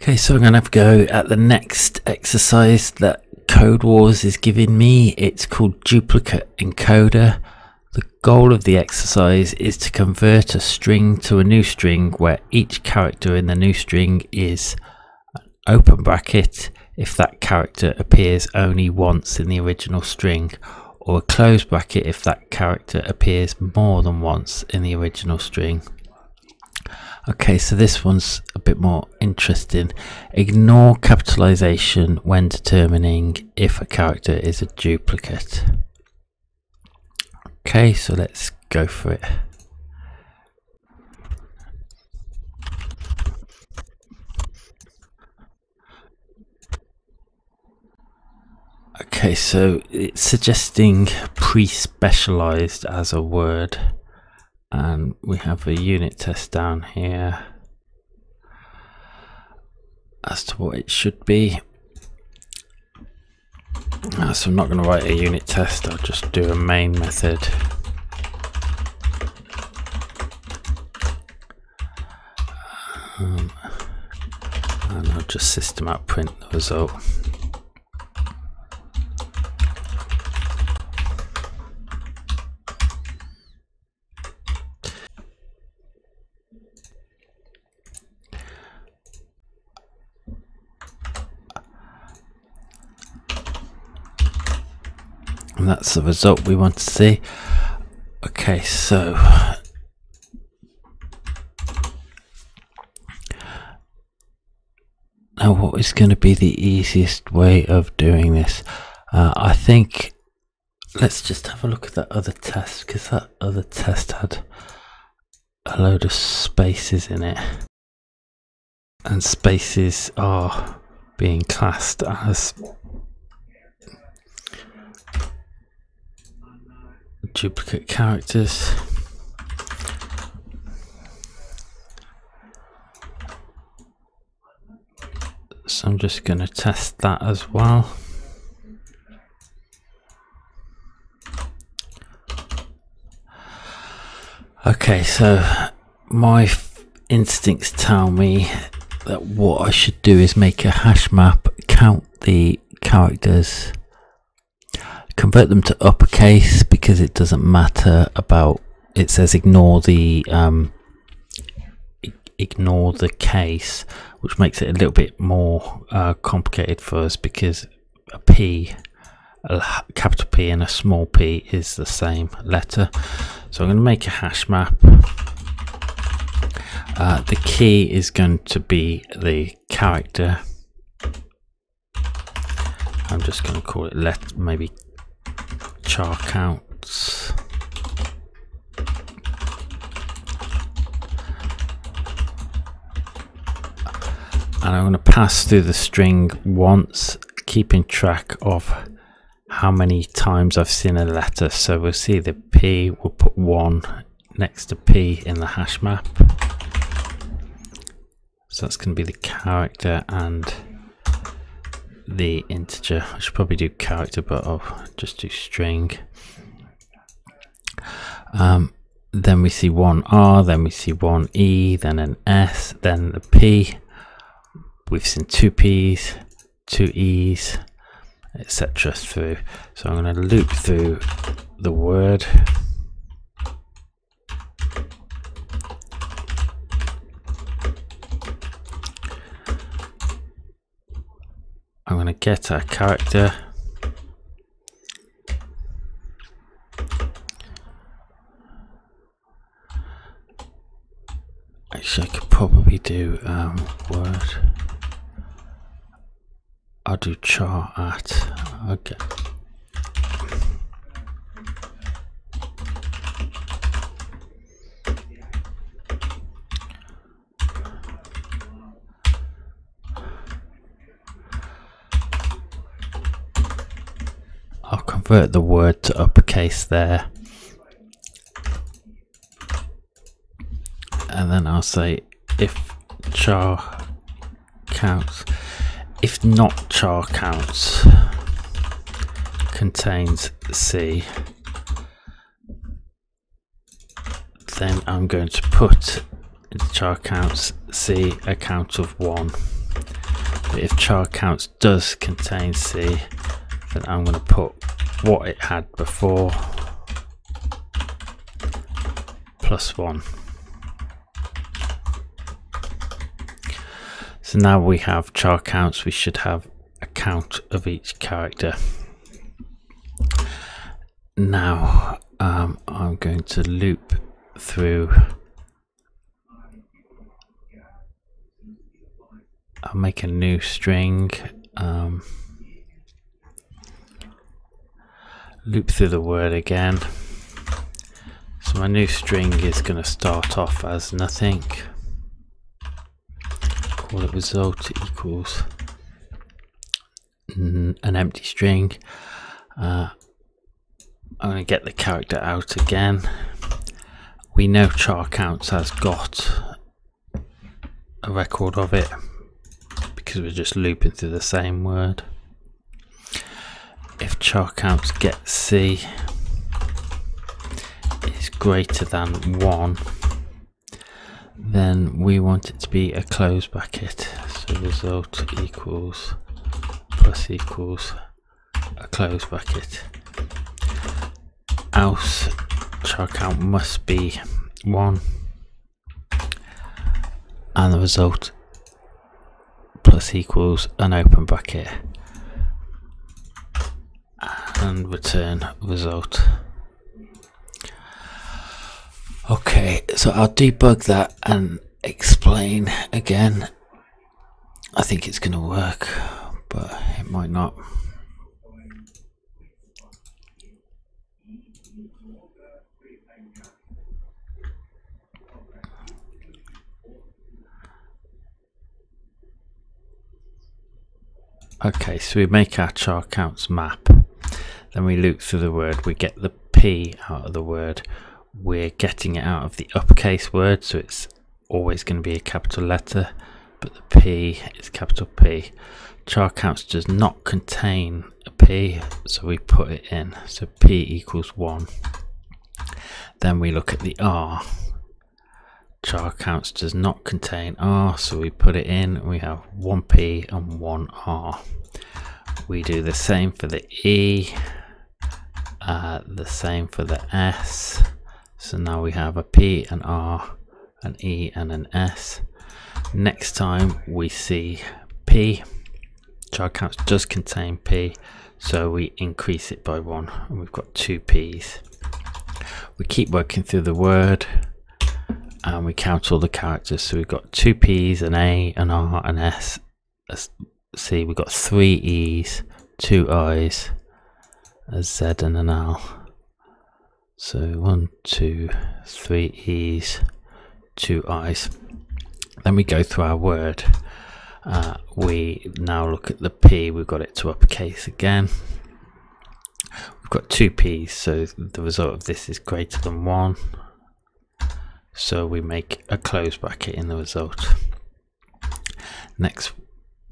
Okay, so I'm going to have a go at the next exercise that Codewars is giving me. It's called DuplicateEncoder. The goal of the exercise is to convert a string to a new string where each character in the new string is an open bracket if that character appears only once in the original string, or a closed bracket if that character appears more than once in the original string. Okay, so this one's a bit more interesting. Ignore capitalization when determining if a character is a duplicate. Okay, so let's go for it. Okay, so it's suggesting pre-specialized as a word. And we have a unit test down here as to what it should be. So I'm not going to write a unit test, I'll just do a main method. And I'll just system out print the result. And that's the result we want to see. Okay, so now what is going to be the easiest way of doing this? I think let's just have a look at that other test, because that other test had a load of spaces in it, and spaces are being classed as duplicate characters. So I'm just going to test that as well. Okay, so my instincts tell me that what I should do is make a hash map, count the characters, convert them to uppercase, because it doesn't matter about, it says ignore the case, which makes it a little bit more complicated for us, because a capital P and a small p is the same letter. So I'm going to make a hash map. The key is going to be the character. I'm just going to call it maybe char counts. And I'm going to pass through the string once, keeping track of how many times I've seen a letter. So we'll see the P, we'll put 1 next to P in the hash map. So that's going to be the character and the integer. I should probably do character, but I'll just do string. Then we see 1 R, then we see 1 E, then an S, then the P. We've seen 2 P's, 2 E's, etc. through. So I'm going to loop through the word. I'm going to get our character. Actually, I could probably do word. I'll do char at. Okay. I'll convert the word to uppercase there. And then I'll say if char counts, if not char counts contains C, then I'm going to put into char counts C a count of 1. But if char counts does contain C, then I'm going to put what it had before plus 1. So now we have char counts, we should have a count of each character. Now I'm going to loop through. I'll make a new string, loop through the word again. So my new string is going to start off as nothing. Call it result equals an empty string. I'm going to get the character out again. We know char counts has got a record of it because we're just looping through the same word. If char counts get C is greater than 1, then we want it to be a close bracket. So result equals plus equals a close bracket. Else char count must be 1 and the result plus equals an open bracket and return result. Okay, so I'll debug that and explain again. I think it's going to work, but it might not. Okay, so we make our char counts map, then we loop through the word, we get the P out of the word, we're getting it out of the uppercase word, so it's always going to be a capital letter, but the P is capital P. Char counts does not contain a P, so we put it in, so P equals 1. Then we look at the R. Char counts does not contain R, so we put it in, we have 1 P and 1 R. We do the same for the E, the same for the S, so now we have a P, an R, an E and an S. Next time we see P, char counts does contain P, so we increase it by 1 and we've got 2 P's. We keep working through the word and we count all the characters, so we've got 2 P's, an A, an R, an S, a C, we've got 3 E's, 2 I's, a Z and an L. So 1, 2, 3 E's, 2 I's. Then we go through our word. We now look at the P, we've got it to uppercase again. We've got 2 P's, so the result of this is greater than 1. So we make a close bracket in the result. Next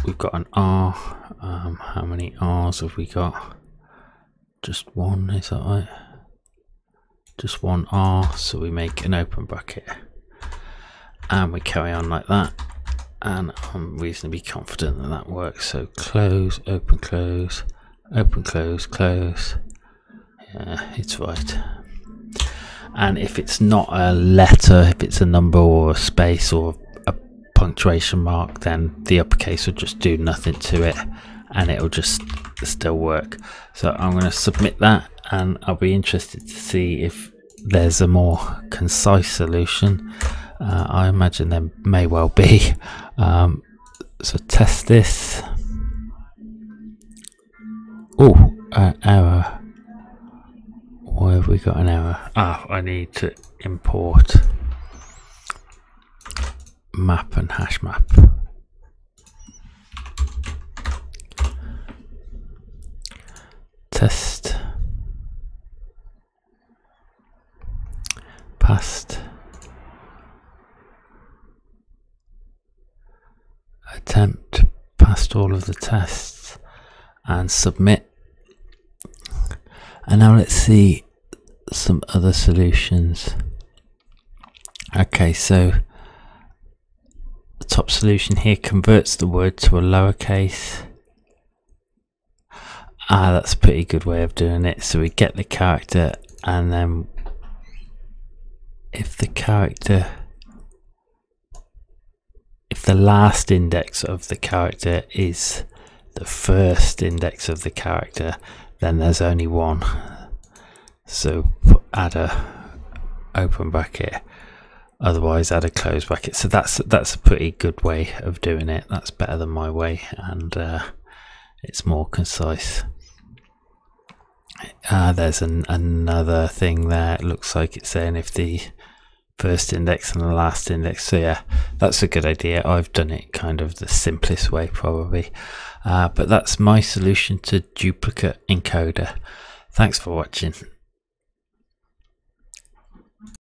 we've got an R. How many R's have we got? Just 1, is that right? Just 1 R, so we make an open bracket. And we carry on like that. And I'm reasonably confident that that works. So close, open, close, open, close, close. Yeah, it's right. And if it's not a letter, if it's a number or a space or a punctuation mark, then the uppercase will just do nothing to it and it'll just still work. So I'm going to submit that and I'll be interested to see if there's a more concise solution. I imagine there may well be. So test this. Oh, error. Why have we got an error? I need to import map and hash map. Test passed. Attempt passed all of the tests and submit. And now let's see some other solutions. Okay, so top solution here converts the word to a lowercase. That's a pretty good way of doing it. So we get the character, and then if the last index of the character is the first index of the character, then there's only one. So add a open bracket, otherwise add a close bracket. So that's a pretty good way of doing it. That's better than my way, and it's more concise. There's another thing there. It looks like it's saying if the first index and the last index. So yeah, that's a good idea. I've done it kind of the simplest way probably, but that's my solution to duplicate encoder. Thanks for watching.